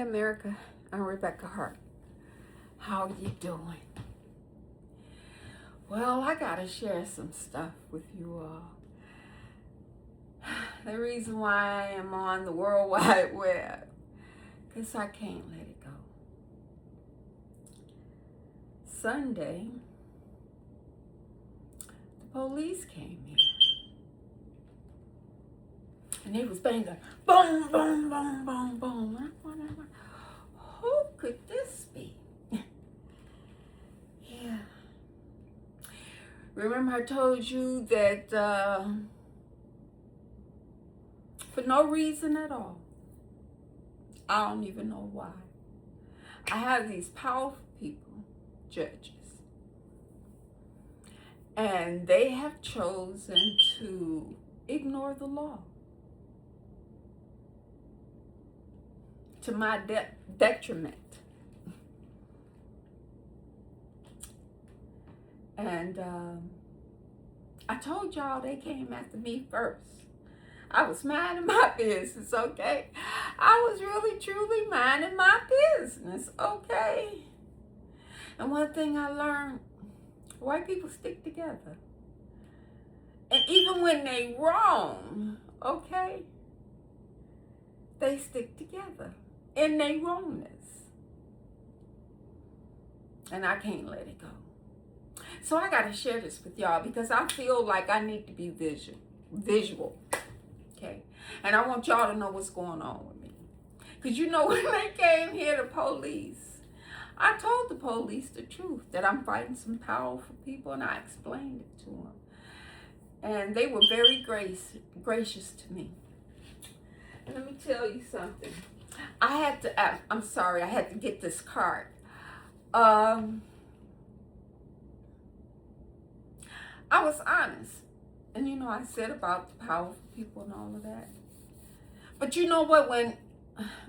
America. I'm Rebecca Harp. How you doing? Well, I gotta share some stuff with you all. The reason why I am on the World Wide Web, because I can't let it go. Sunday, the police came here. And they was banging, boom, boom, boom, boom, boom. I'm wondering, who could this be? Yeah. Remember I told you that for no reason at all, I don't even know why, I have these powerful people, judges, and they have chosen to ignore the law. To my detriment. And I told y'all they came after me first. I was minding my business, okay? I was really, truly minding my business, okay? And one thing I learned, white people stick together. And even when they wrong, okay, they stick together in their wrongness. And I can't let it go. So I got to share this with y'all because I feel like I need to be visual, okay? And I want y'all to know what's going on with me. Because you know, when they came here, the police, I told the police the truth, that I'm fighting some powerful people, and I explained it to them. And they were very gracious to me. And let me tell you something. I'm sorry, I had to get this card. I was honest. And you know, I said about the powerful people and all of that. But you know what, when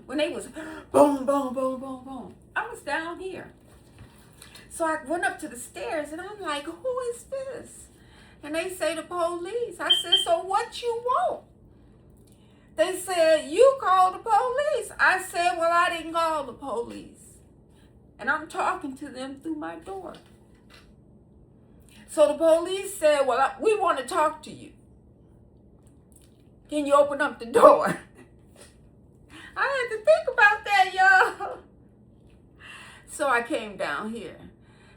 they was boom, boom, boom, boom, boom, I was down here. So I went up to the stairs and I'm like, who is this? And they say the police. I said, so what you want? They said, you called the police. I said, well, I didn't call the police. And I'm talking to them through my door. So the police said, well, we want to talk to you. Can you open up the door? I had to think about that, y'all. So I came down here.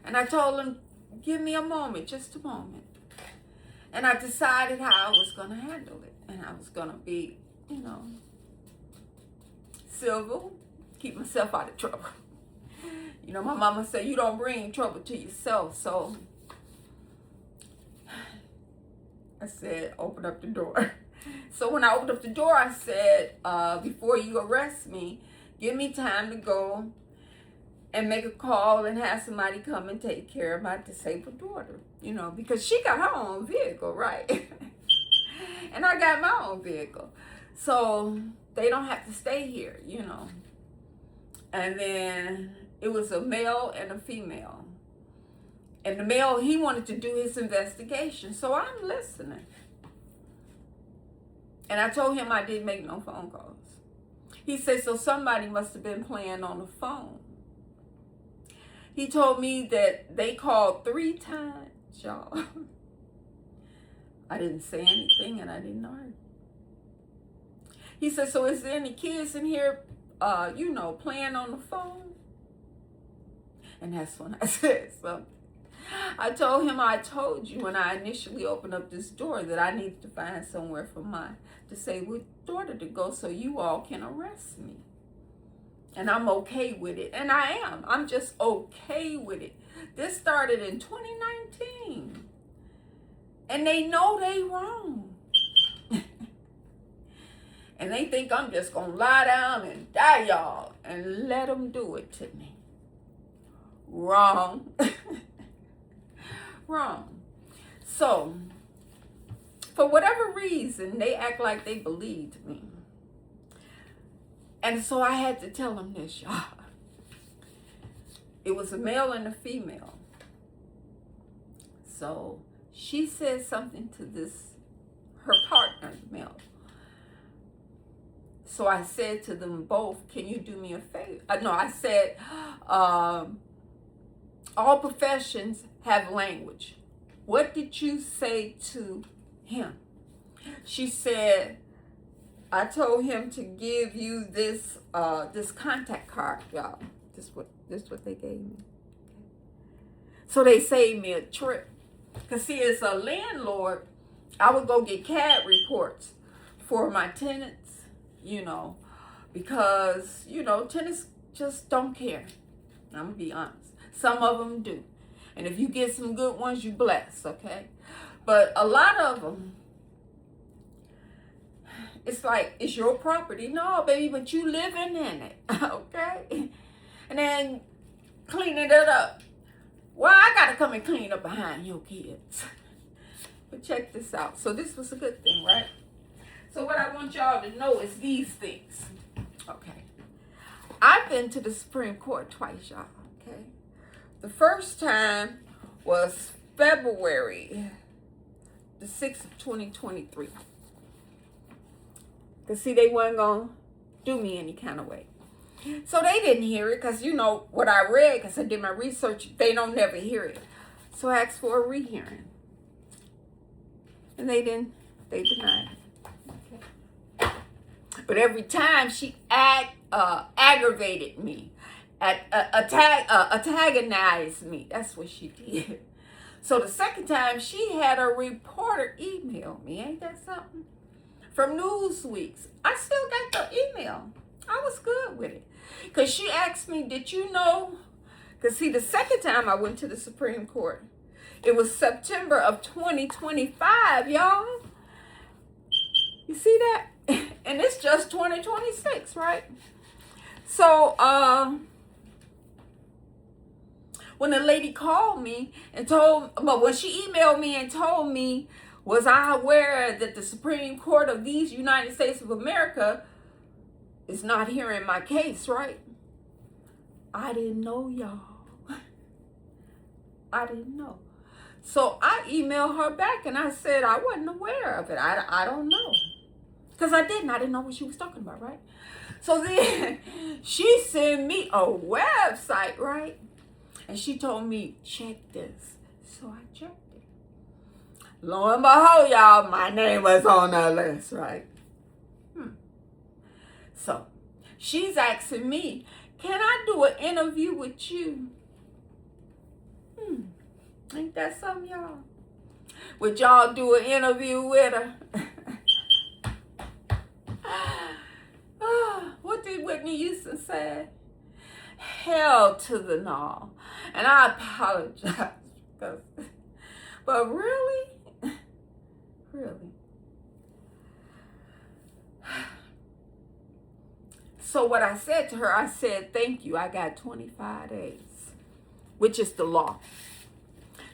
And I told them, give me a moment, just a moment. And I decided how I was going to handle it. And I was going to be, you know, civil, keep myself out of trouble. You know, my mama said, you don't bring trouble to yourself. So I said, open up the door. So when I opened up the door, I said, before you arrest me, give me time to go and make a call and have somebody come and take care of my disabled daughter. You know, because she got her own vehicle, right? And I got my own vehicle. So they don't have to stay here, you know. And then it was a male and a female. And the male, he wanted to do his investigation. So I'm listening. And I told him I didn't make no phone calls. He said, so somebody must have been playing on the phone. He told me that they called 3 times, y'all. I didn't say anything and I didn't argue. He said, so is there any kids in here, you know, playing on the phone? And that's when I said something. I told him I told you when I initially opened up this door that I needed to find somewhere for my disabled daughter to go so you all can arrest me. And I'm okay with it. And I am. I'm just okay with it. This started in 2019. And they know they wrong. And they think I'm just going to lie down and die, y'all. And let them do it to me. Wrong. Wrong. So, for whatever reason, they act like they believed me. And so I had to tell them this, y'all. It was a male and a female. So she said something to her partner, the male. So I said to them both, can you do me a favor? No, I said, all professions have language. What did you say to him? She said, I told him to give you this this contact card, y'all. This what they gave me. So they saved me a trip. Cause see, as a landlord, I would go get CAD reports for my tenants, you know, because, you know, tenants just don't care. I'm gonna be honest. Some of them do. And if you get some good ones, you bless, okay? But a lot of them, it's like, it's your property. No, baby, but you living in it, okay? And then cleaning it up. Well, I got to come and clean up behind your kids. But check this out. So this was a good thing, right? So what I want y'all to know is these things. Okay. I've been to the Supreme Court twice, y'all. Okay. The first time was February the 6th of 2023. Because see, they weren't going to do me any kind of way. So they didn't hear it because, you know, what I read, because I did my research, they don't never hear it. So I asked for a rehearing. And they denied it. Okay. But every time she aggravated me, antagonized me. That's what she did. So the second time, she had a reporter email me. Ain't that something? From Newsweek. I still got the email. I was good with it. Because she asked me, did you know? Because see, the second time I went to the Supreme Court, it was September of 2025, y'all. You see that? And it's just 2026, right? So, when the lady called me and when she emailed me and told me, was I aware that the Supreme Court of these United States of America is not hearing my case, right? I didn't know, y'all. I didn't know. So I emailed her back and I said I wasn't aware of it. I don't know. Because I didn't know what she was talking about, right? So then she sent me a website, right? And she told me, check this. So I checked it. Lo and behold, y'all, my name was on the list, right? So she's asking me, can I do an interview with you? Ain't that something, y'all? Would y'all do an interview with her? What did Whitney Houston say? Hell to the no. And I apologize. But really? Really? So what I said to her, I said, thank you. I got 25 days, which is the law.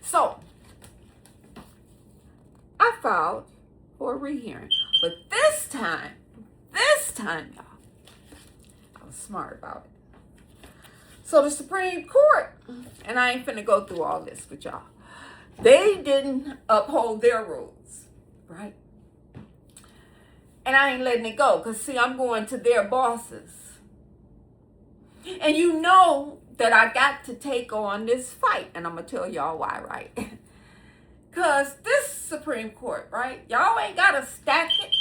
So I filed for a rehearing. But this time, y'all, I was smart about it. So the Supreme Court, and I ain't finna go through all this with y'all, they didn't uphold their rules, right? And I ain't letting it go because, see, I'm going to their bosses. And you know that I got to take on this fight. And I'm going to tell y'all why, right? Because this Supreme Court, right? Y'all ain't got to stack it.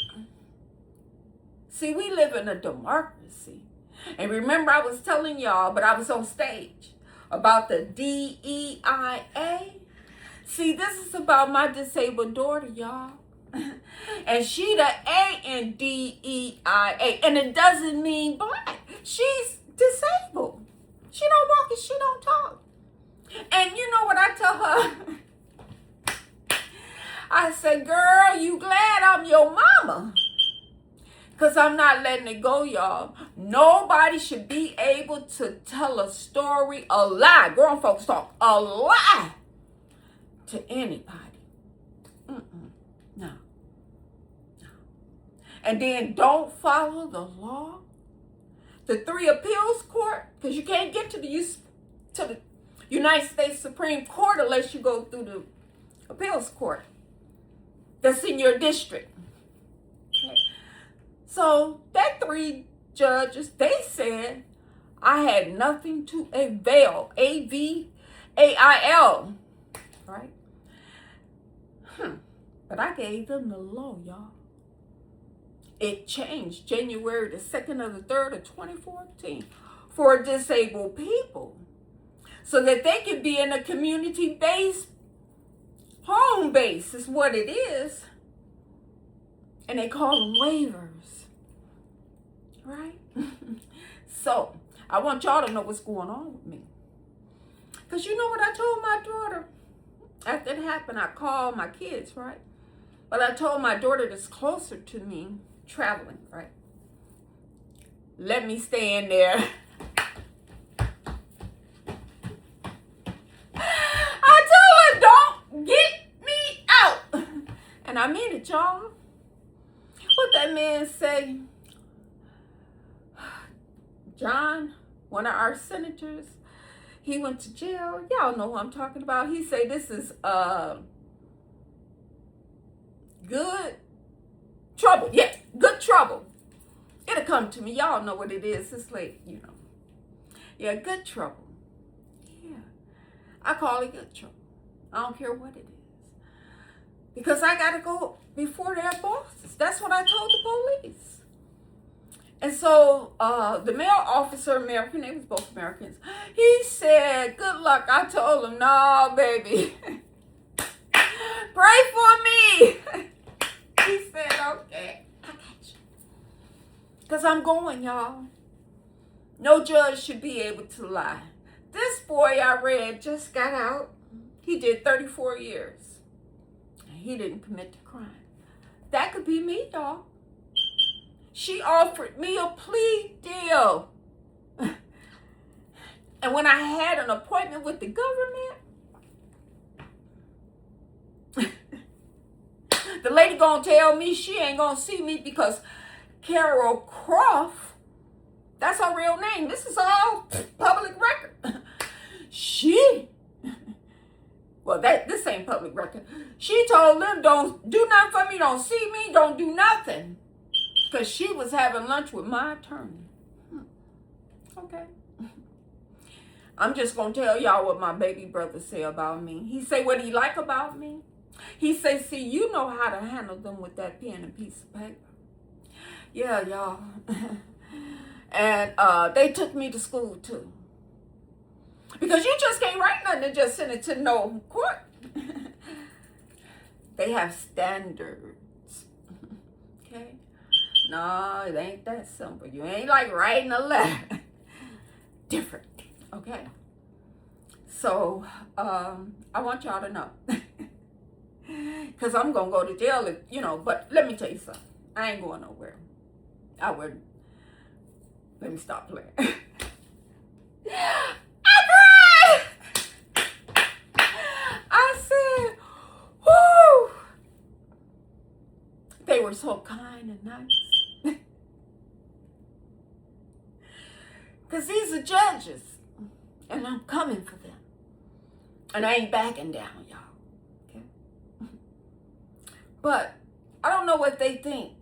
See, we live in a democracy. And remember, I was telling y'all, but I was on stage, about the DEIA. See, this is about my disabled daughter, y'all. And she the A in DEIA. And it doesn't mean black. She's disabled. She don't walk and she don't talk. And you know what I tell her? I said, girl, you glad I'm your mama? Because I'm not letting it go, y'all. Nobody should be able to tell a story, a lie. Grown folks talk, a lie to anybody. No. And then don't follow the law. The 3 appeals court, because you can't get to the United States Supreme Court unless you go through the appeals court. That's in your district. Okay. So that 3 judges, they said I had nothing to avail. AVAIL. Right? But I gave them the law, y'all. It changed January the 2nd or the 3rd of 2014 for disabled people, so that they could be in a community-based, home base is what it is. And they call them waivers, right? So I want y'all to know what's going on with me. Because you know what I told my daughter? After it happened, I called my kids, right? But I told my daughter that's closer to me, traveling, right? Let me stay in there. I told her, don't get me out. And I mean it, y'all. What that man say? John, one of our senators, he went to jail. Y'all know who I'm talking about. He say this is good trouble. Yeah, good trouble. It'll come to me. Y'all know what it is. It's like, you know. Yeah, good trouble. Yeah. I call it good trouble. I don't care what it is. Because I got to go before their bosses. That's what I told the police. And so the male officer, American, they was both Americans, he said, good luck. I told him, no, baby. Pray for me. He said, okay, I got you. Because I'm going, y'all. No judge should be able to lie. This boy I read just got out. He did 34 years. He didn't commit the crime. That could be me, y'all. She offered me a plea deal. And when I had an appointment with the government, the lady gonna tell me she ain't gonna see me because Carol Croft, that's her real name. This is all public record. This ain't public record. She told them, don't do nothing for me, don't see me, don't do nothing. Because she was having lunch with my attorney. Okay. I'm just going to tell y'all what my baby brother say about me. He say what he like about me. He say, see, you know how to handle them with that pen and piece of paper. Yeah, y'all. And they took me to school, too. Because you just can't write nothing and just send it to no court. They have standards. Okay? No, it ain't that simple. You ain't like writing a letter. Different. Okay? So, I want y'all to know. Because I'm going to go to jail, if, you know, but let me tell you something. I ain't going nowhere. I wouldn't. Let me stop playing. I cried! I said, whoo! They were so kind and nice. Because these are judges. And I'm coming for them. And I ain't backing down, y'all. Okay? But I don't know what they think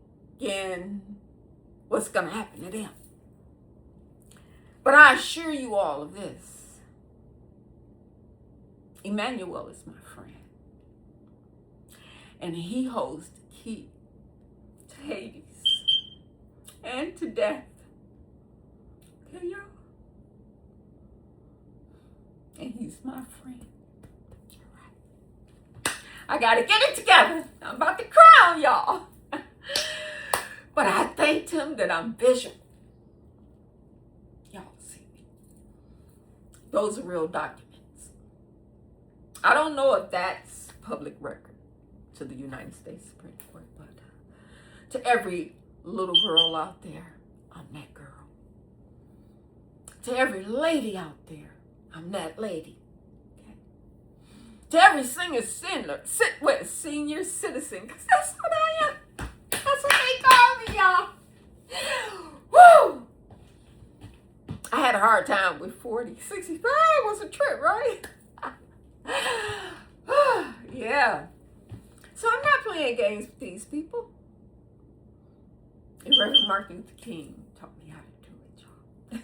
and what's going to happen to them. But I assure you all of this. Emmanuel is my friend. And he holds the key to Hades and to death. Okay, y'all? And he's my friend. I got to get it together. I'm about to cry on y'all. But I thanked him that I'm visual. Y'all see me. Those are real documents. I don't know if that's public record to the United States Supreme Court, but to every little girl out there, I'm that girl. To every lady out there, I'm that lady. Okay? To every senior citizen, because that's what I am. That's what they call me, y'all. Woo! I had a hard time with 40. 65 was a trip, right? Yeah. So I'm not playing games with these people. And Reverend Martin Luther King taught me how to do it, y'all.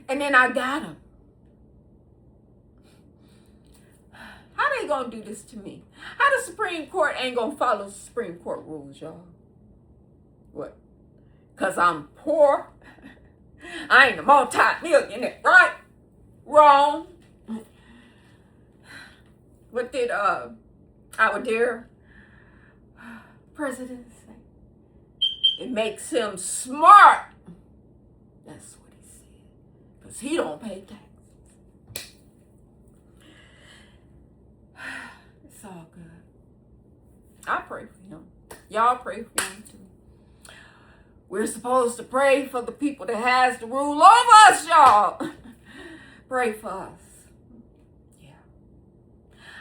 And then I got him. How they gonna do this to me? How the Supreme Court ain't gonna follow Supreme Court rules, y'all? What? Because I'm poor? I ain't a multi-millionaire, right? Wrong. What did our dear president say? It makes him smart. That's what he said. Because he don't pay taxes. It's all good. I pray for him. Y'all pray for him too. We're supposed to pray for the people that has the rule over us, y'all. Pray for us. Yeah.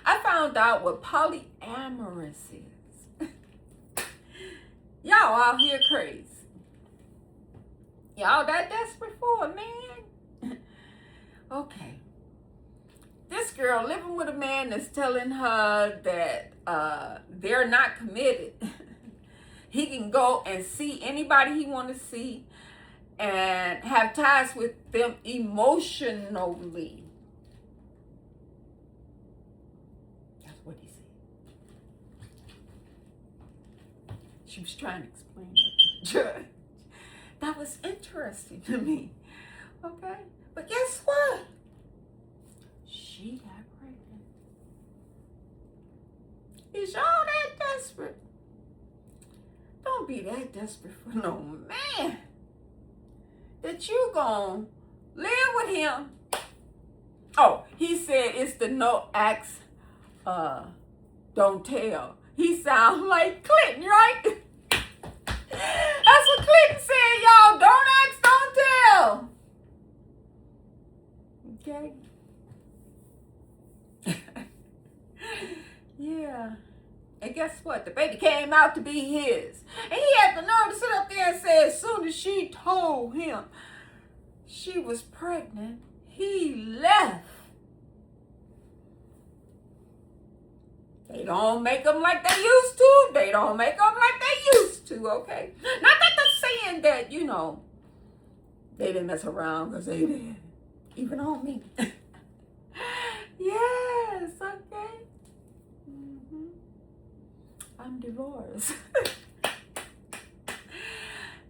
I found out what polyamorous is. Y'all out here crazy. Y'all that desperate for a man? Okay. This girl living with a man that's telling her that they're not committed. He can go and see anybody he want to see and have ties with them emotionally. That's what he said. She was trying to explain that to the judge. That was interesting to me. Okay? But guess what? She got pregnant. Is y'all that desperate? Don't be that desperate for no man that you gonna live with him. Oh, he said it's the no ask, don't tell. He sounds like Clinton, right? That's what Clinton said, y'all. Don't ask, don't tell. Okay? Yeah. And guess what? The baby came out to be his. And he had the nerve to sit up there and say as soon as she told him she was pregnant, he left. They don't make them like they used to. They don't make them like they used to, okay? Not that they're saying that, you know, they didn't mess around, because they did. Even on me. Yes, okay. I'm divorced.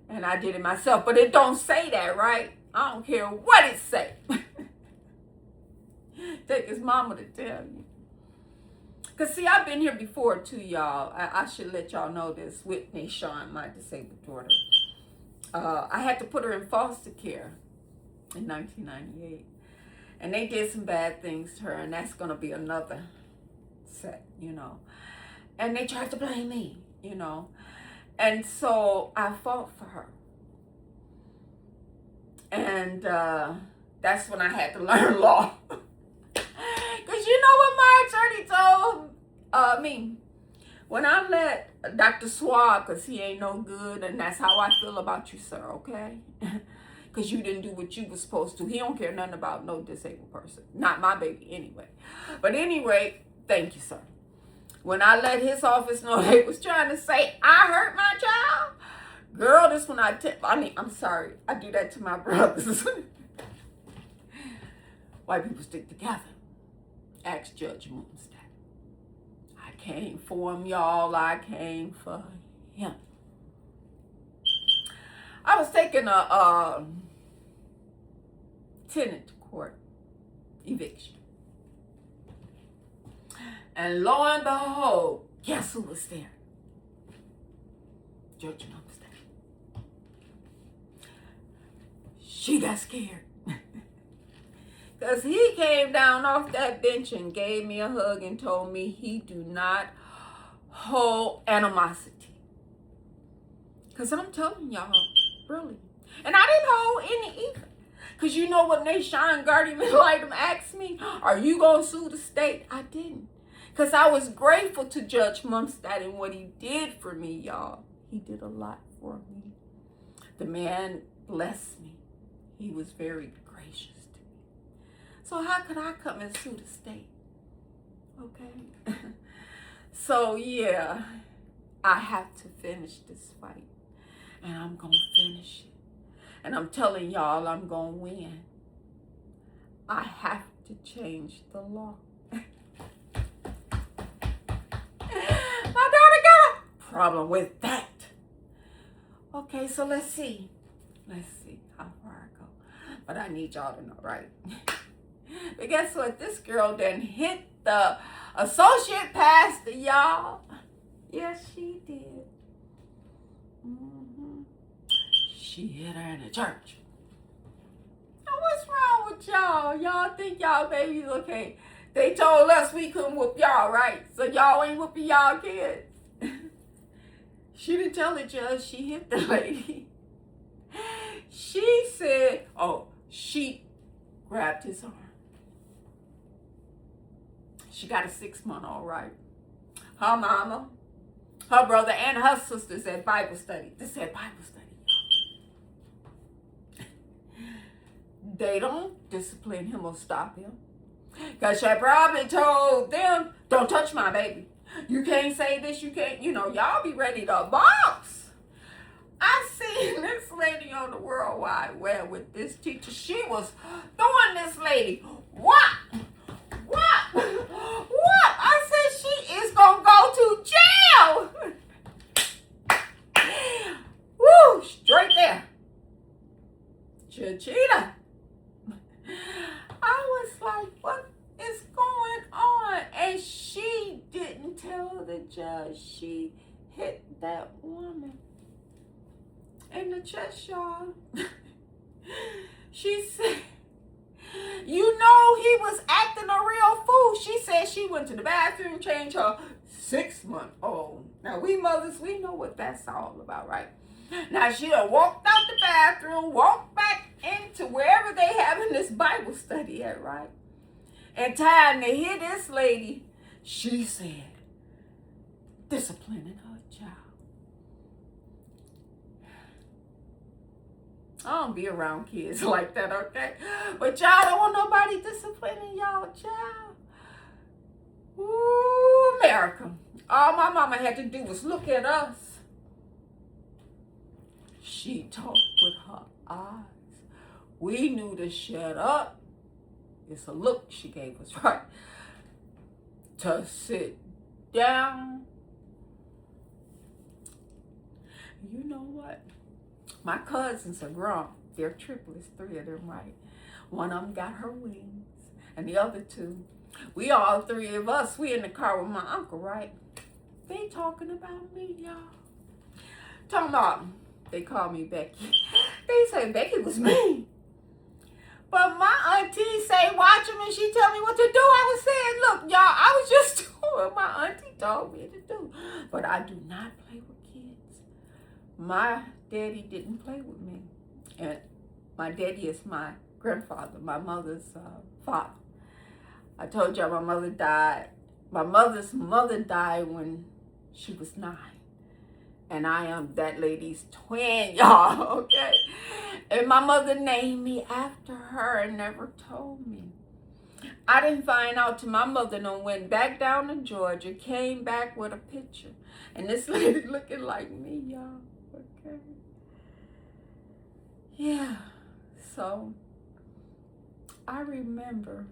And I did it myself, but it don't say that, right? I don't care what it say. Take his mama to tell you. Because, see, I've been here before, too, y'all. I should let y'all know this. Whitney Sean, my disabled daughter. I had to put her in foster care in 1998. And they did some bad things to her, and that's going to be another set, you know. And they tried to blame me, you know. And so I fought for her. And that's when I had to learn law. Because you know what my attorney told me? When I let Dr. Swab, because he ain't no good, and that's how I feel about you, sir, okay? Because you didn't do what you were supposed to. He don't care nothing about no disabled person. Not my baby, anyway. But anyway, thank you, sir. When I let his office know they was trying to say I hurt my child, girl, this one I'm sorry. I do that to my brothers. White people stick together. Ask Judge Moonstad. I came for him, y'all. I came for him. I was taking a tenant to court eviction. And lo and behold, guess who was there? Judge Moonstad. She got scared. Because he came down off that bench and gave me a hug and told me he do not hold animosity. Because I'm telling y'all, really. And I didn't hold any either. Because you know what Nashawn Guardian Lightem asked me? Are you going to sue the state? I didn't. Because I was grateful to Judge Mumstad and what he did for me, y'all. He did a lot for me. The man blessed me. He was very gracious to me. So how could I come and sue the state? Okay. So, yeah, I have to finish this fight. and I'm going to finish it. And I'm telling y'all I'm going to win. I have to change the law. My daughter got a problem with that. Okay, so let's see. Let's see how far I go. But I need y'all to know, right? But guess what? This girl done hit the associate pastor, y'all. Yes, she did. She hit her in the church. Now, what's wrong with y'all? Y'all think y'all babies okay? They told us we couldn't whoop y'all, right? So y'all ain't whooping y'all kids. She didn't tell the judge she hit the lady. She said, oh, she grabbed his arm. She got a 6-month, all right. Her mama, her brother, and her sisters at Bible study. They said Bible study. They don't discipline him or stop him. Because she probably told them, don't touch my baby. You can't say this, you can't, y'all be ready to box. I seen this lady on the World Wide Web with this teacher. She was throwing this lady. What? I said she is going to go to jail. Woo, straight there. Chichita. I was like, what is going on? And she didn't tell the judge she hit that woman in the chest, y'all. She said, he was acting a real fool. She said she went to the bathroom, changed her 6-month-old. Now, we mothers, we know what that's all about, right? Now, she done walked out the bathroom, walked back into wherever they having this Bible study at, right? And time to hear this lady, she said, disciplining her child. I don't be around kids like that, okay? But y'all don't want nobody disciplining y'all child. Ooh, America. All my mama had to do was look at us. She talked with her eyes. We knew to shut up. It's a look she gave us, right? To sit down. You know what? My cousins are grown. They're triplets, 3 of them, right? One of them got her wings. And the other 2, we all 3 of us, we in the car with my uncle, right? They talking about me, y'all. Talking about, they call me Becky. They say Becky was mean. But my auntie say, watch him, and she tell me what to do. I was saying, look, y'all, I was just doing what my auntie told me to do. But I do not play with kids. My daddy didn't play with me. And my daddy is my grandfather, my mother's father. I told y'all my mother died. My mother's mother died when she was 9. And I am that lady's twin, y'all, okay? And my mother named me after her and never told me. I didn't find out till my mother done went back down to Georgia, came back with a picture. And this lady looking like me, y'all, okay? Yeah, so I remember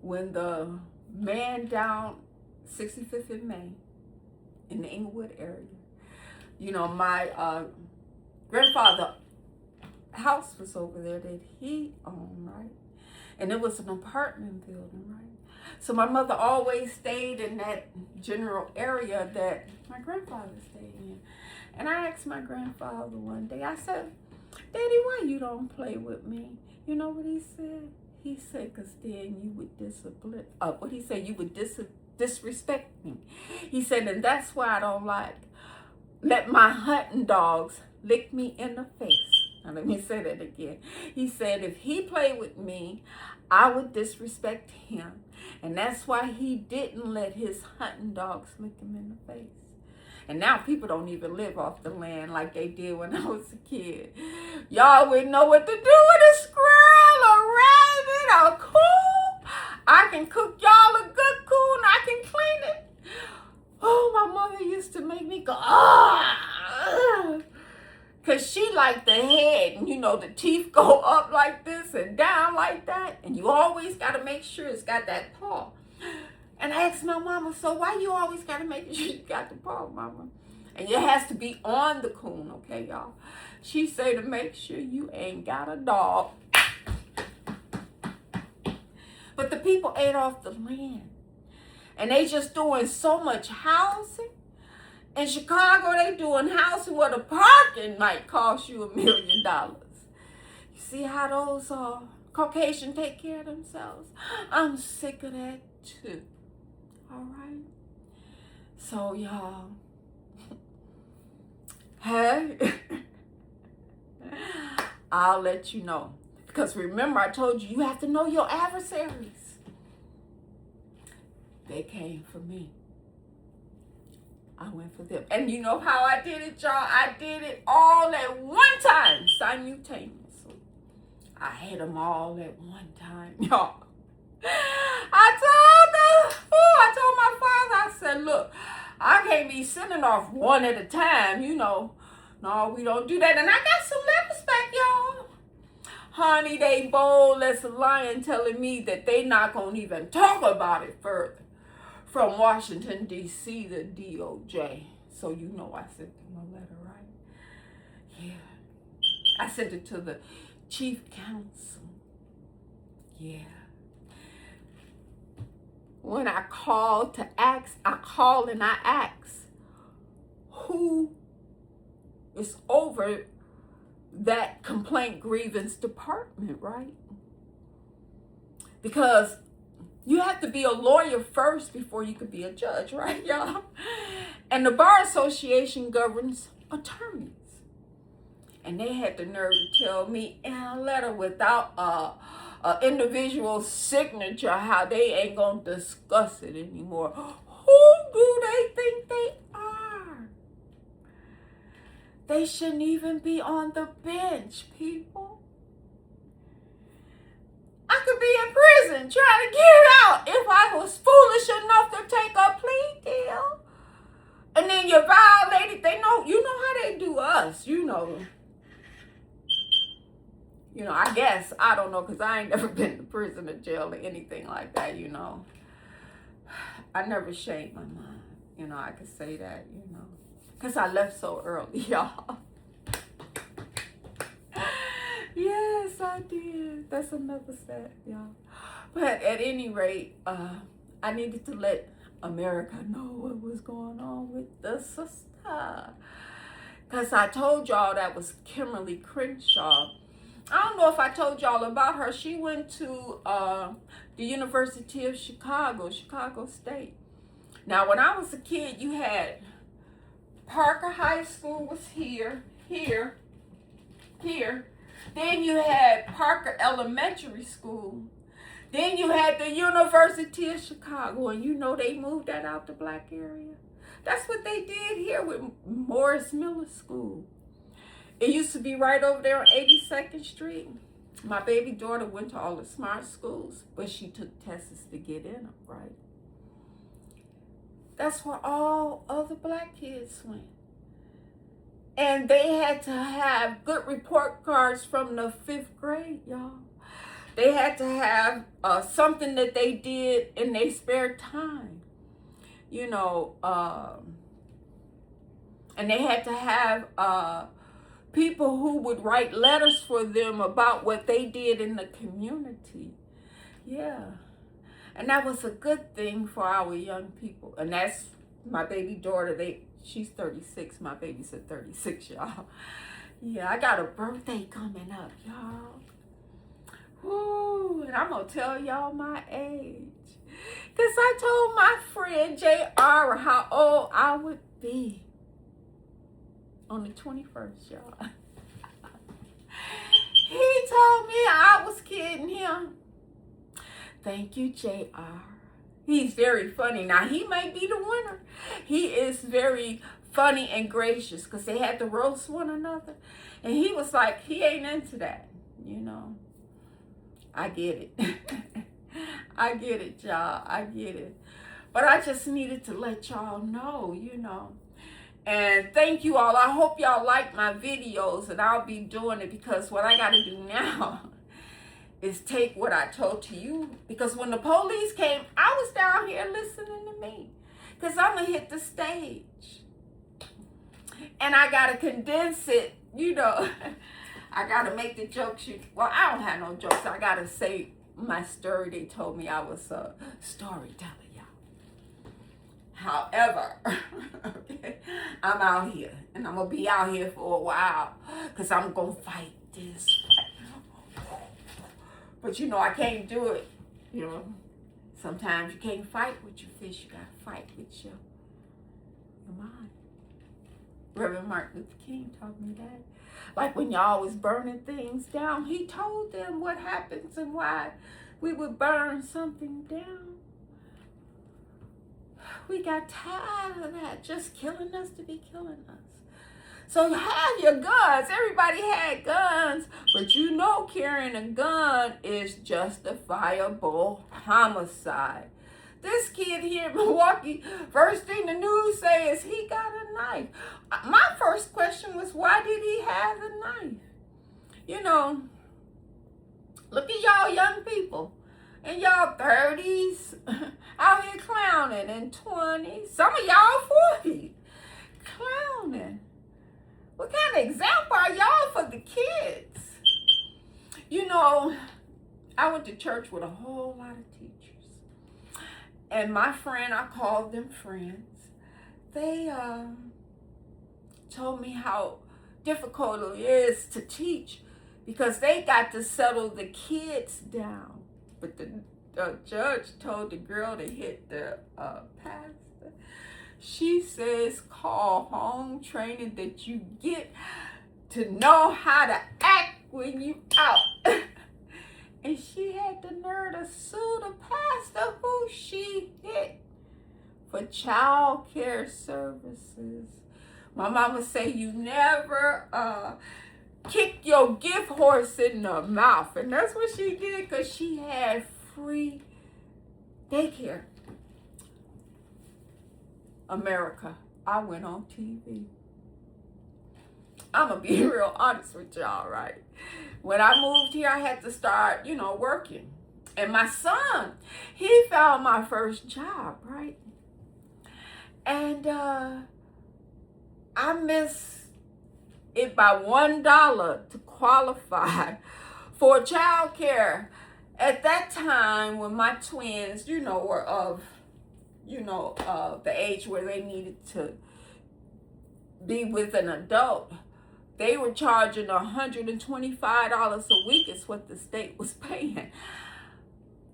when the man down 65th and Main in the Inglewood area, my grandfather house was over there that he owned, right? And it was an apartment building, right? So my mother always stayed in that general area that my grandfather stayed in. And I asked my grandfather one day, I said, Daddy, why you don't play with me? You know what he said? He said, because then you would you would disrespect me. He said, and that's why I don't let my hunting dogs lick me in the face. Now let me say that again. He said, if he played with me, I would disrespect him. And that's why he didn't let his hunting dogs lick him in the face. And now people don't even live off the land like they did when I was a kid. Y'all wouldn't know what to do with a squirrel, a rabbit, a coon. I can cook y'all a good coon. I can clean it. Oh, my mother used to make me go, ah. Because she like the head, and you know, the teeth go up like this and down like that. And you always got to make sure it's got that paw. And I asked my mama, so why you always got to make sure you got the paw, mama? And it has to be on the coon, okay, y'all? She say to make sure you ain't got a dog. But the people ate off the land. And they just doing so much housing. In Chicago, they doing housing where the parking might cost you $1 million. You see how those Caucasians take care of themselves? I'm sick of that too. All right? So, y'all, hey, I'll let you know. Because remember, I told you, you have to know your adversaries. They came for me. I went for them. And you know how I did it, y'all? I did it all at one time, simultaneously. I hit them all at one time, y'all. I told my father, I said, look, I can't be sending off one at a time, you know. No, we don't do that. And I got some letters back, y'all. Honey, they bold as a lion telling me that they not going to even talk about it further. From Washington, D.C. to DOJ. So you know I sent them a letter, right? Yeah. I sent it to the chief counsel. Yeah. When I called to ask, I call and I ask who is over that complaint grievance department, right? Because you have to be a lawyer first before you could be a judge, right, y'all? And the Bar Association governs attorneys. And they had the nerve to tell me in a letter without a individual signature how they ain't going to discuss it anymore. Who do they think they are? They shouldn't even be on the bench, people. I could be in prison trying to get out if I was foolish enough to take a plea deal. And then you violated, you know how they do us, you know. You know, I guess, I don't know, because I ain't never been to prison or jail or anything like that, you know. I never shamed my mom, you know, I could say that, you know. Because I left so early, y'all. Yes, I did. That's another set, y'all. But at any rate, I needed to let America know what was going on with the sister. Because I told y'all that was Kimberly Crenshaw. I don't know if I told y'all about her. She went to the University of Chicago, Chicago State. Now, when I was a kid, you had Parker High School was here. Then you had Parker Elementary School. Then you had the University of Chicago. And you know they moved that out the black area. That's what they did here with Morris Miller School. It used to be right over there on 82nd Street. My baby daughter went to all the smart schools, but she took tests to get in them, right? That's where all other black kids went. And they had to have good report cards from the 5th grade, y'all. They had to have something that they did in their spare time, you know. And they had to have people who would write letters for them about what they did in the community. Yeah. And that was a good thing for our young people. And that's my baby daughter. She's 36. My baby's at 36, y'all. Yeah, I got a birthday coming up, y'all. Woo, and I'm going to tell y'all my age. Because I told my friend JR how old I would be on the 21st, y'all. He told me I was kidding him. Thank you, JR. He's very funny. Now, he may be the winner. He is very funny and gracious because they had to roast one another. And he was like, he ain't into that, you know. I get it. I get it, y'all. I get it. But I just needed to let y'all know, you know. And thank you all. I hope y'all like my videos, and I'll be doing it because what I got to do now is take what I told to you. Because when the police came, I was down here listening to me. Because I'm going to hit the stage. And I got to condense it, you know. I got to make the jokes. Well, I don't have no jokes. I got to say my story. They told me I was a storyteller, y'all. However, okay, I'm out here. And I'm going to be out here for a while. Because I'm going to fight this fight. But, you know, I can't do it. You know, sometimes you can't fight with your fist. You got to fight with your mind. Reverend Martin Luther King taught me that. Like when y'all was burning things down, he told them what happens and why we would burn something down. We got tired of that, just killing us to be killing us. So have your guns. Everybody had guns, but you know carrying a gun is justifiable homicide. This kid here in Milwaukee, first thing the news says he got a knife. My first question was, why did he have a knife? You know, look at y'all young people in y'all 30s out here clowning, and 20s. Some of y'all 40s clowning. What kind of example are y'all for the kids? You know, I went to church with a whole lot of teachers. And my friend, I called them friends, they told me how difficult it is to teach because they got to settle the kids down. But the judge told the girl to hit the pastor. She says, call home training that you get to know how to act when you out. And she had the nerve to sue the pastor who she hit for child care services. My mama say you never kick your gift horse in the mouth. And that's what she did because she had free daycare. America, I went on TV. I'm going to be real honest with y'all, right? When I moved here, I had to start, you know, working. And my son, he found my first job, right? And I missed it by $1 to qualify for child care. At that time, when my twins, you know, were of, you know, the age where they needed to be with an adult, they were charging $125 a week is what the state was paying.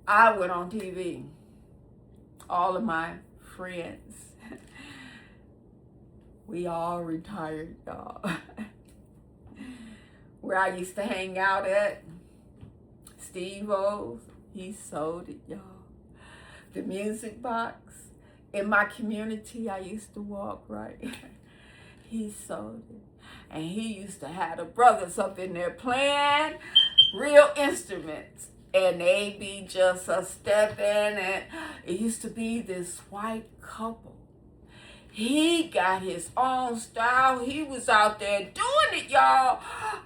I went on TV. All of my friends, we all retired, y'all. Where I used to hang out at, Steve O's, he sold it, y'all. The Music Box, in my community I used to walk, right? He sold it. And he used to have the brothers up in there playing real instruments. And they be just a stepping. And it used to be this white couple. He got his own style. He was out there doing it, y'all.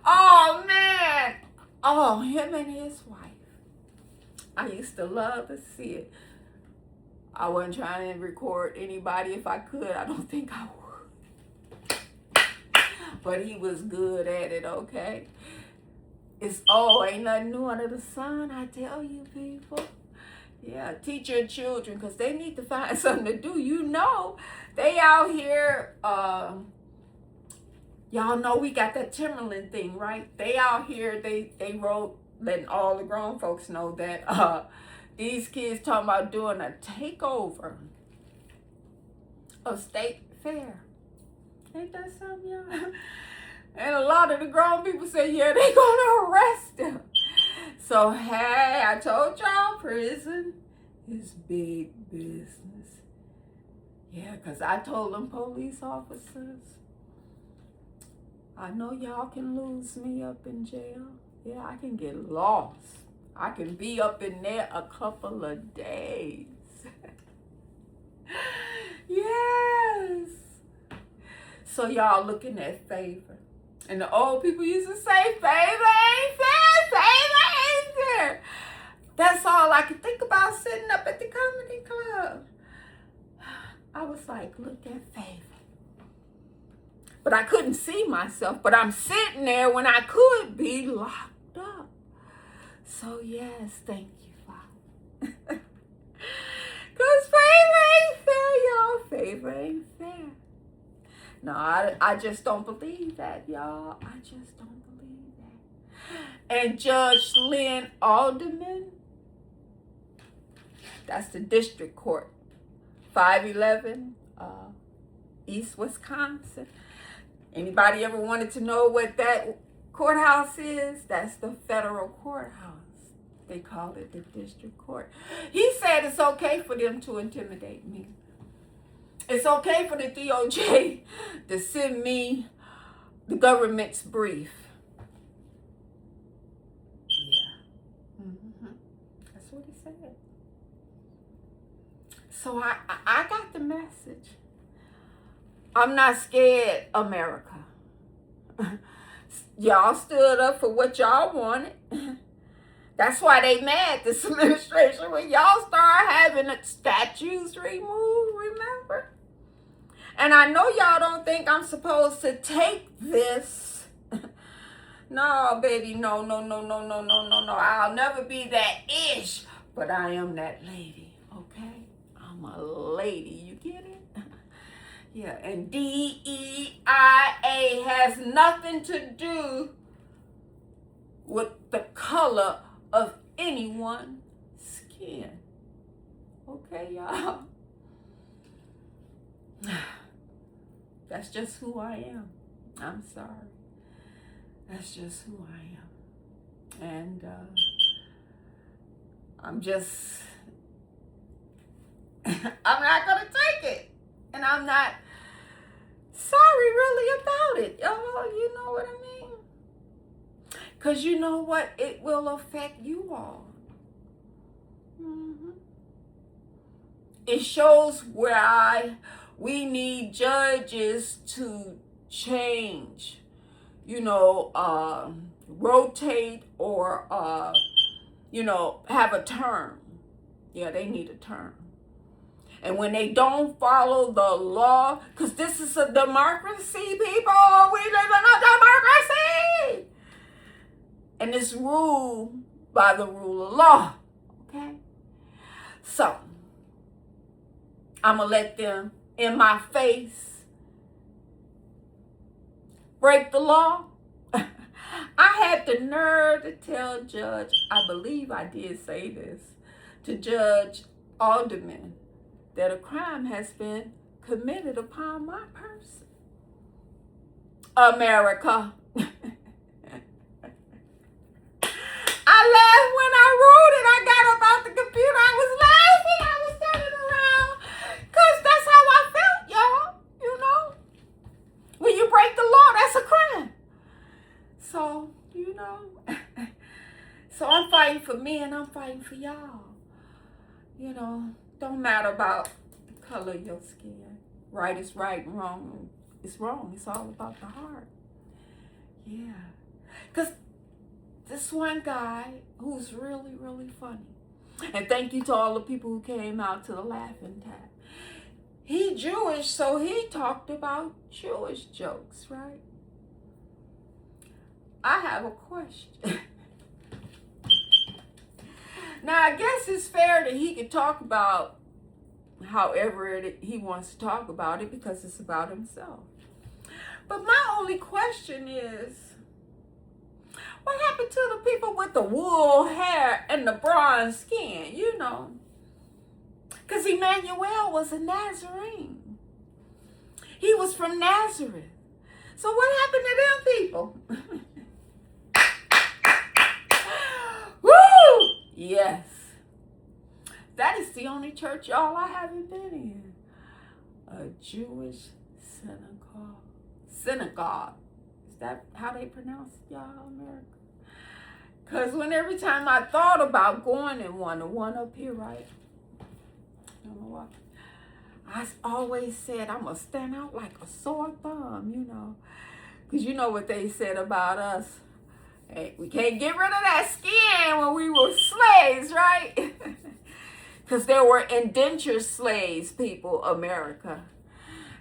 Oh, man. Oh, him and his wife. I used to love to see it. I wasn't trying to record anybody if I could. I don't think I would. But he was good at it, okay? It's, ain't nothing new under the sun, I tell you people. Yeah, teach your children, because they need to find something to do. You know, they out here, y'all know we got that Timberland thing, right? They out here, they wrote, letting all the grown folks know that these kids talking about doing a takeover of State Fair. Ain't that something, y'all? And a lot of the grown people say, yeah, they gonna arrest them. So, hey, I told y'all, prison is big business. Yeah, because I told them police officers, I know y'all can lose me up in jail. Yeah, I can get lost. I can be up in there a couple of days. Yes. So y'all looking at favor. And the old people used to say, favor ain't fair, favor ain't fair. That's all I could think about sitting up at the comedy club. I was like, look at favor. But I couldn't see myself. But I'm sitting there when I could be locked up. So yes, thank you, Father. Because favor ain't fair, y'all. Favor ain't fair. No, I just don't believe that, y'all. I just don't believe that. And Judge Lynn Alderman, that's the district court, 511 East Wisconsin. Anybody ever wanted to know what that courthouse is? That's the federal courthouse. They call it the district court. He said it's okay for them to intimidate me. It's okay for the DOJ to send me the government's brief. Yeah. That's what he said. So I got the message. I'm not scared, America. Y'all stood up for what y'all wanted. That's why they mad, this administration, when y'all start having the statues removed, remember? And I know y'all don't think I'm supposed to take this. No, baby, no. I'll never be that ish, but I am that lady, okay? I'm a lady, you get it? Yeah, and DEIA has nothing to do with the color of anyone's skin. Okay, y'all? That's just who I am. I'm sorry. That's just who I am. And I'm just, I'm not going to take it. And I'm not sorry really about it. Y'all, you know what I mean? Because you know what? It will affect you all. It shows where we need judges to change, rotate or, have a term. Yeah, they need a term. And when they don't follow the law, because this is a democracy, people. We live in a democracy. And it's ruled by the rule of law. Okay? So, I'm going to let them in my face break the law. I had the nerve to tell Judge, I believe I did say this, to Judge Alderman, that a crime has been committed upon my person. America. I laughed when I wrote it. I got up out the computer. I was laughing. I was turning around. Because that's how I felt, y'all. When you break the law, that's a crime. So, so I'm fighting for me and I'm fighting for y'all. Don't matter about the color of your skin. Right is right and wrong is wrong. It's all about the heart. Yeah. Because this one guy who's really, really funny. And thank you to all the people who came out to the Laughing Tap. He Jewish, so he talked about Jewish jokes, right? I have a question. Now, I guess it's fair that he could talk about however he wants to talk about it because it's about himself. But my only question is, what happened to the people with the wool hair and the bronze skin, Because Emmanuel was a Nazarene. He was from Nazareth. So what happened to them people? Woo! Yes. That is the only church, y'all, I haven't been in. A Jewish synagogue. Synagogue. Is that how they pronounce it, y'all, America? Because every time I thought about going in one, the one up here, right? I don't know why. I always said I'm going to stand out like a sore thumb, you know. Because you know what they said about us. Hey, we can't get rid of that skin when we were slaves, right? Because there were indentured slaves, people, America.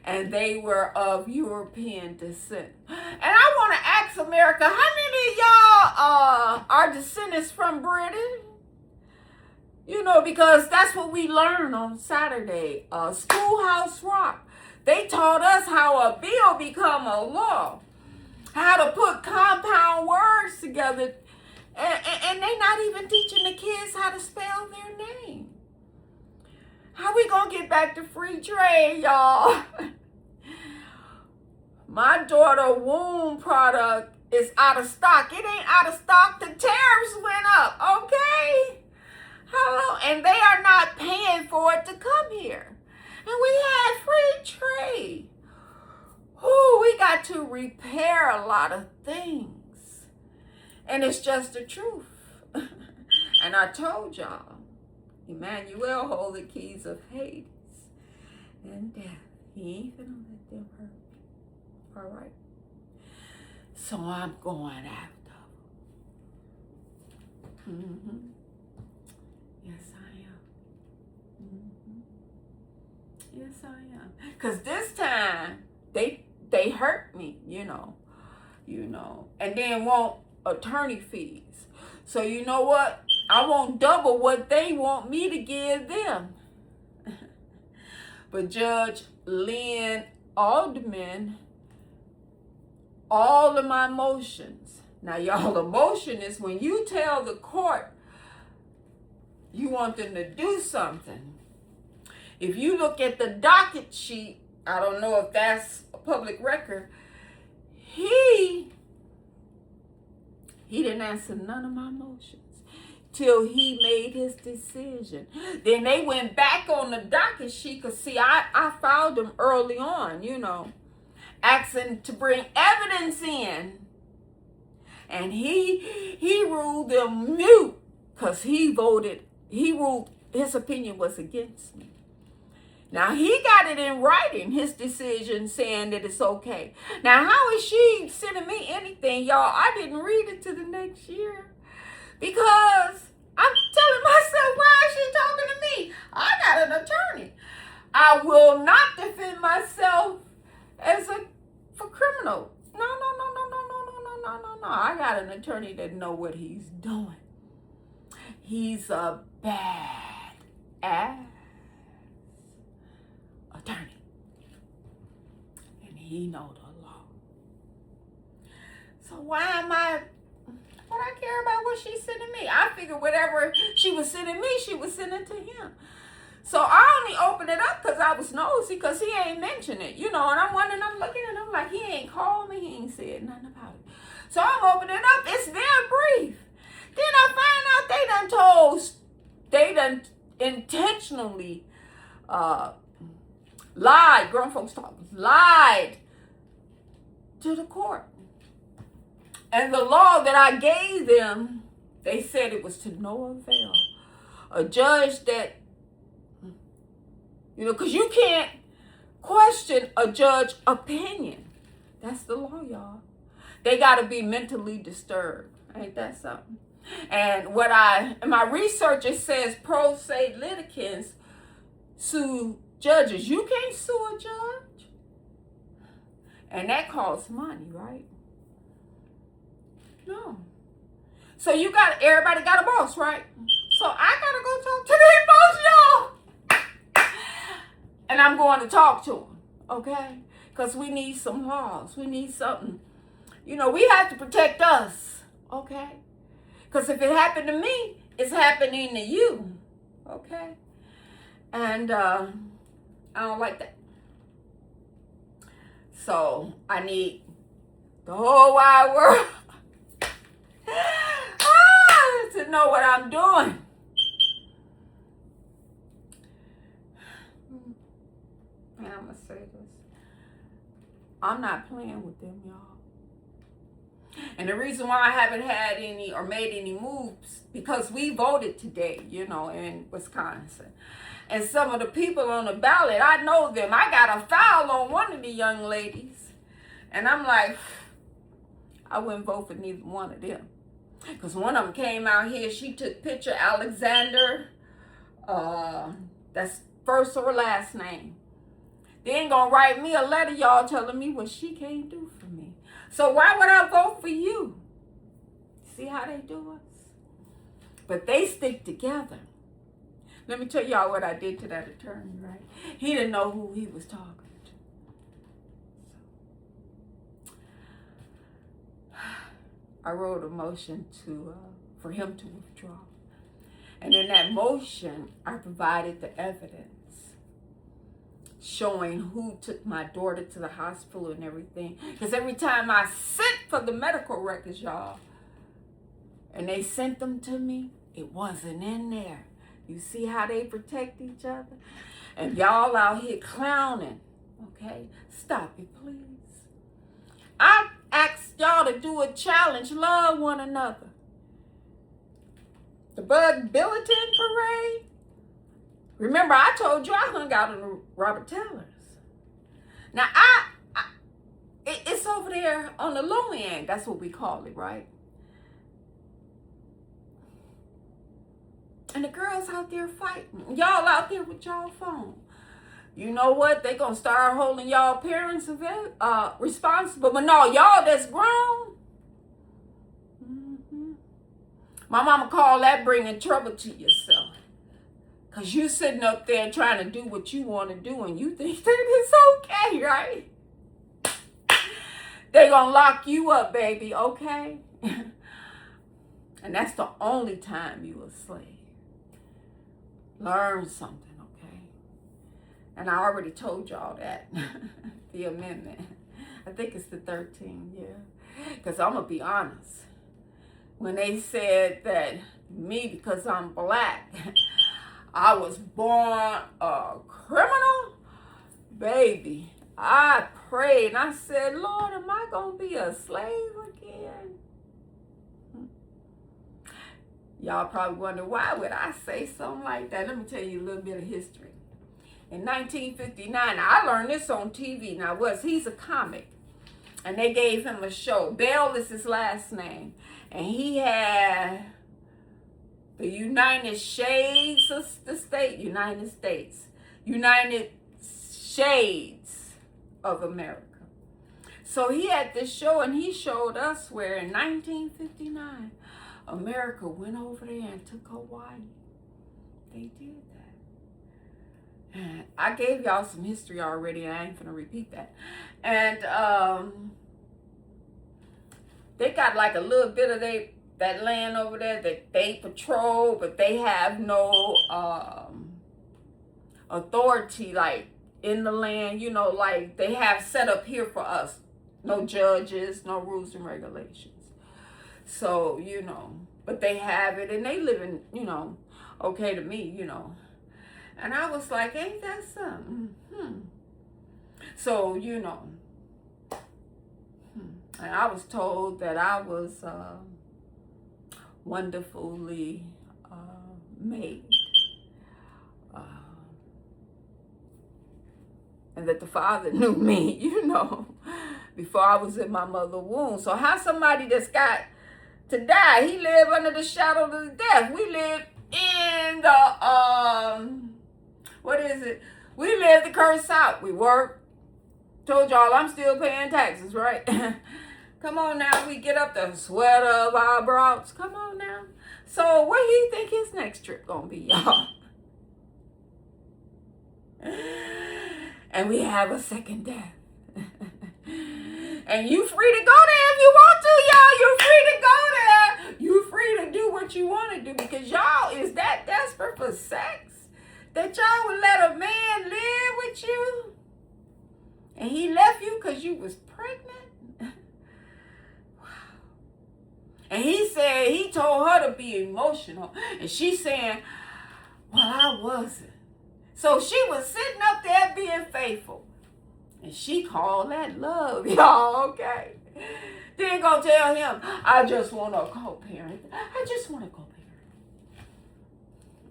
And they were of European descent. And I want to ask America, how many of y'all are descendants from Britain? You know, because that's what we learned on Saturday. Schoolhouse Rock. They taught us how a bill become a law. How to put compound words together. And they not even teaching the kids how to spell their name. How we gonna get back to free trade, y'all? My daughter womb product is out of stock. It ain't out of stock. The tariffs went up, okay? Hello, and they are not paying for it to come here. And we had free trade. Ooh, we got to repair a lot of things. And it's just the truth. And I told y'all, Emmanuel hold the keys of Hades and death. He ain't gonna let them hurt me. All right? So I'm going after them. Yes, I am. Yes, I am. Because this time, they hurt me, you know, and then want attorney fees. So you know what? I want double what they want me to give them. But Judge Lynn Alderman, all of my motions. Now, y'all, the motion is when you tell the court you want them to do something. If you look at the docket sheet, I don't know if that's a public record, he didn't answer none of my motions till he made his decision. Then they went back on the docket sheet, because see, I filed them early on, you know, asking to bring evidence in. And he ruled them mute, because he ruled his opinion was against me. Now, he got it in writing, his decision, saying that it's okay. Now, how is she sending me anything, y'all? I didn't read it to the next year. Because I'm telling myself, why is she talking to me? I got an attorney. I will not defend myself for criminal. No. I got an attorney that know what he's doing. He's a bad ass attorney, and he know the law. So what I care about what she's sending me? I figured whatever she was sending me, she was sending to him. So I only opened it up because I was nosy, because he ain't mentioned it, you know. And I'm wondering, I'm looking at him like, he ain't called me, he ain't said nothing about it. So I'm opening it up. It's very brief. Then I find out they done intentionally lied, grown folks talk, lied to the court. And the law that I gave them, they said it was to no avail. A judge that, you know, because you can't question a judge's opinion. That's the law, y'all. They got to be mentally disturbed. Ain't that something? And in my research, it says pro se litigants sue judges. You can't sue a judge. And that costs money, right? No. So everybody got a boss, right? So I got to go talk to these boss, y'all. And I'm going to talk to them, okay? Because we need some laws. We need something. You know, we have to protect us, okay? Because if it happened to me, it's happening to you, okay? And I don't like that. So I need the whole wide world to know what I'm doing. And I'm going to say this. I'm not playing with them, y'all. And the reason why I haven't had any or made any moves, because we voted today, in Wisconsin. And some of the people on the ballot, I know them. I got a foul on one of the young ladies. And I'm like, I wouldn't vote for neither one of them. Because one of them came out here, she took picture Alexander. That's first or last name. They ain't gonna write me a letter, y'all, telling me what she can't do for me. So why would I vote for you? See how they do us? But they stick together. Let me tell y'all what I did to that attorney, right? He didn't know who he was talking to. I wrote a motion for him to withdraw. And in that motion, I provided the evidence showing who took my daughter to the hospital and everything. Because every time I sent for the medical records, y'all, and they sent them to me, it wasn't in there. You see how they protect each other? And y'all out here clowning, okay? Stop it, please. I asked y'all to do a challenge, love one another. The Bud Billiton Parade. Remember, I told you I hung out in Robert Taylor's. Now, it's over there on the low end. That's what we call it, right? And the girls out there fighting. Y'all out there with y'all phone. You know what? They gonna start holding y'all parents responsible. But no, y'all that's grown. My mama called that bringing trouble to yourself. Because you sitting up there trying to do what you want to do and you think that it's okay, right? They gonna lock you up, baby, okay? And that's the only time you a slave. Learn something, okay? And I already told y'all that. The amendment. I think it's the 13th, yeah. Because I'm going to be honest. When they said that me, because I'm black, I was born a criminal, baby, I prayed and I said, Lord, am I going to be a slave again? Y'all probably wonder, why would I say something like that? Let me tell you a little bit of history. In 1959, I learned this on TV. Now, he's a comic, and they gave him a show. Bell is his last name, and he had the United Shades of the state, United States, United Shades of America. So he had this show, and he showed us where in 1959, America went over there and took Hawaii. They did that. And I gave y'all some history already, and I ain't gonna repeat that. And they got like a little bit of that land over there that they patrol, but they have no authority like in the land, like they have set up here for us. No judges, no rules and regulations. So, but they have it and they live in, okay to me, And I was like, ain't that something? So, and I was told that I was wonderfully made. And that the Father knew me, before I was in my mother's womb. So how somebody that's got to die, he lived under the shadow of the death. We live in the, we live the curse out. We work. Told y'all I'm still paying taxes, right? Come on now, we get up the sweat of our brows. Come on now. So where do you think his next trip gonna be, y'all? And we have a second death. And you free to go there if you want to, y'all. You're free to go there. You're free to do what you want to do, because y'all is that desperate for sex that y'all would let a man live with you and he left you because you was pregnant. Wow. And he told her to be emotional, and she's saying, well, I wasn't. So she was sitting up there being faithful. And she called that love, y'all, okay? Then go tell him, I just want to co-parent. I just want to co-parent.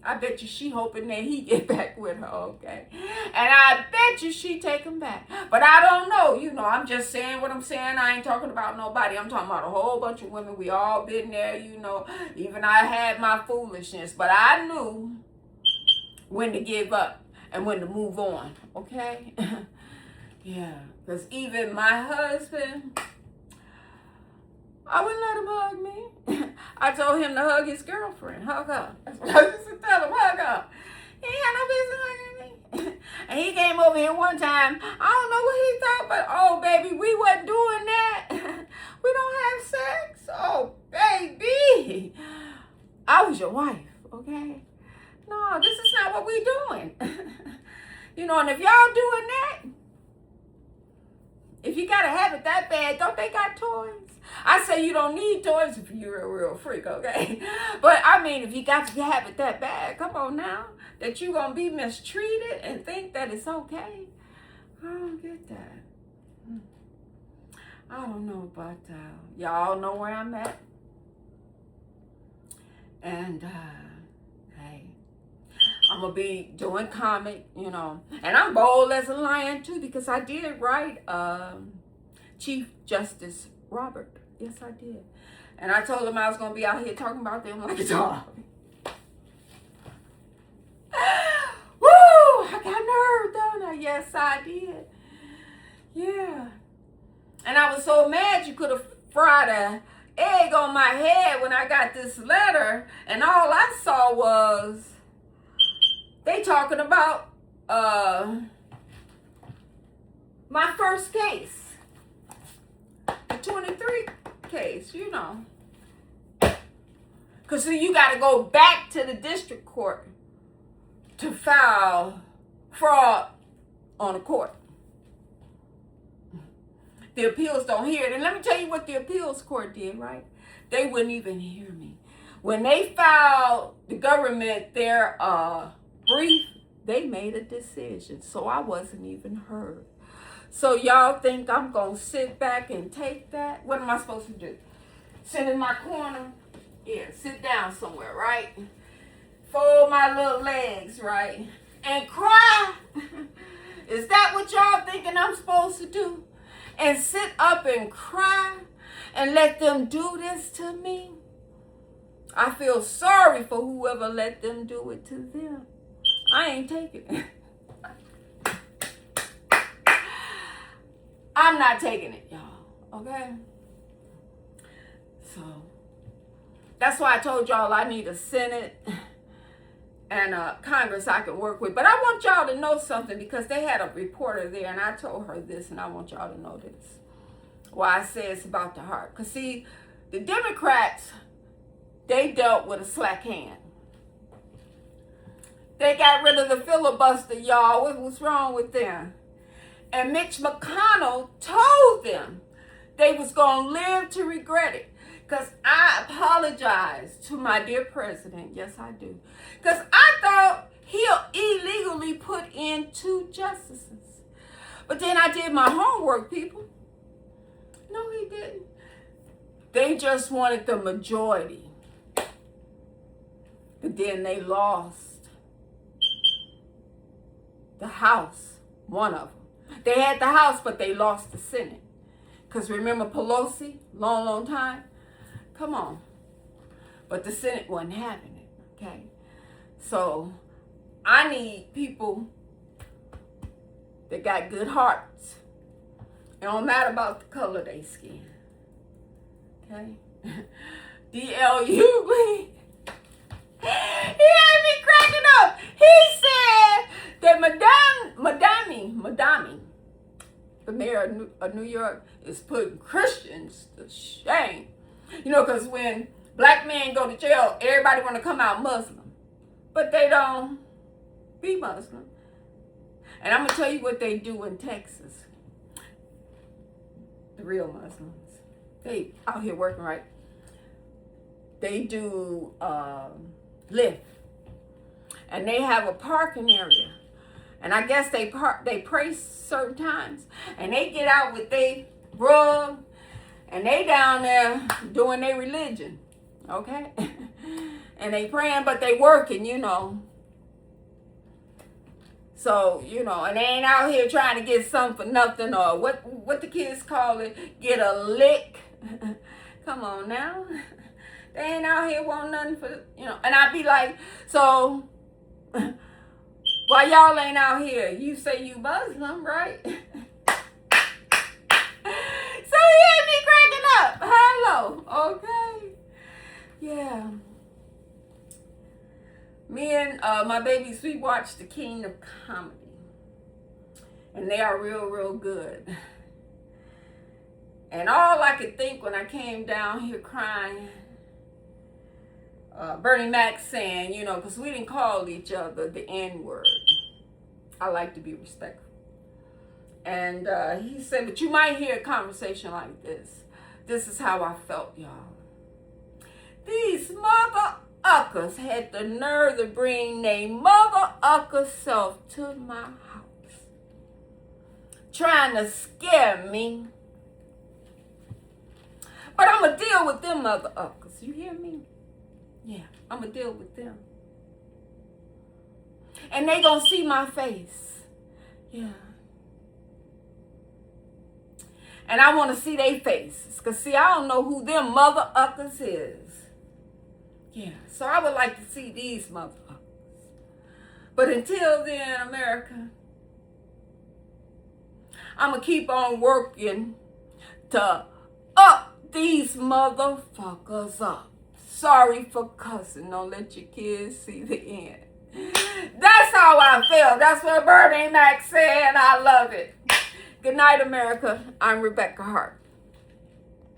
I bet you she hoping that he get back with her, okay? And I bet you she take him back. But I don't know. You know, I'm just saying what I'm saying. I ain't talking about nobody. I'm talking about a whole bunch of women. We all been there, you know. Even I had my foolishness. But I knew when to give up and when to move on, okay? Yeah. Because even my husband, I wouldn't let him hug me. I told him to hug his girlfriend. Hug her. That's what I used to tell him. Hug her. He ain't had no business hugging me. And he came over here one time. I don't know what he thought, but oh, baby, we wasn't doing that. We don't have sex. Oh, baby. I was your wife, okay? No, this is not what we doing. You know, and if y'all doing that, if you gotta have it that bad, don't they got toys? I say you don't need toys if you're a real freak, okay? But I mean, if you got to have it that bad, come on now, that you gonna be mistreated and think that it's okay. I don't get that. I don't know, but y'all know where I'm at. And hey, I'm gonna be doing comic, you know, and I'm bold as a lion too, because I did write Chief Justice Robert. Yes, I did. And I told him I was going to be out here talking about them like a dog. Woo! I got nerve, don't I? Yes, I did. Yeah. And I was so mad you could have fried an egg on my head when I got this letter. And all I saw was they talking about my first case. The 23 case, you know. Because so you got to go back to the district court to file fraud on the court. The appeals don't hear it. And let me tell you what the appeals court did, right? They wouldn't even hear me. When they filed the government their brief, they made a decision. So I wasn't even heard. So y'all think I'm going to sit back and take that? What am I supposed to do? Sit in my corner? Yeah, sit down somewhere, right? Fold my little legs, right? And cry? Is that what y'all thinking I'm supposed to do? And sit up and cry and let them do this to me? I feel sorry for whoever let them do it to them. I ain't taking it. I'm not taking it, y'all, okay? So, that's why I told y'all I need a Senate and a Congress I can work with. But I want y'all to know something, because they had a reporter there, and I told her this, and I want y'all to know this. Why I say it's about the heart. Because, see, the Democrats, they dealt with a slack hand. They got rid of the filibuster, y'all. What was wrong with them? And Mitch McConnell told them they was going to live to regret it. Because I apologize to my dear president. Yes, I do. Because I thought he'll illegally put in 2 justices. But then I did my homework, people. No, he didn't. They just wanted the majority. But then they lost the House, one of them. They had the House, but they lost the Senate. Because remember Pelosi, long time? Come on. But the Senate wasn't having it, okay? So I need people that got good hearts. It don't matter about the color of their skin, okay? D.L.U. He had me cracking up. He said that Madami, the mayor of New York, is putting Christians to shame. You know, because when black men go to jail, everybody want to come out Muslim. But they don't be Muslim. And I'm going to tell you what they do in Texas. The real Muslims. They out here working right. They do Lyft. And they have a parking area. And I guess they pray certain times. And they get out with their rug And they down there doing their religion, okay? And they praying, but they working, you know. So, you know, and they ain't out here trying to get something for nothing, or what the kids call it, get a lick. Come on now. They ain't out here wanting nothing for, you know. And I be like, so, why y'all ain't out here? You say you Muslim, right? So he had me cracking up. Hello, okay? Yeah. Me and my baby Sweet watched The King of Comedy. And they are real, real good. And all I could think when I came down here crying, Bernie Mac saying, you know, because we didn't call each other the N-word. I like to be respectful. And he said, but you might hear a conversation like this. This is how I felt, y'all. These mother-uckers had the nerve to bring their mother-ucker self to my house, trying to scare me. But I'm going to deal with them mother-uckers. You hear me? Yeah, I'm going to deal with them. And they going to see my face. Yeah. And I want to see their faces. Because, see, I don't know who them mother-uckers is. Yeah, so I would like to see these mother-uckers. But until then, America, I'm going to keep on working to up these motherfuckers up. Sorry for cussing. Don't let your kids see the end. That's how I feel. That's what Bernie Mac said. I love it. Good night, America. I'm Rebecca Harp.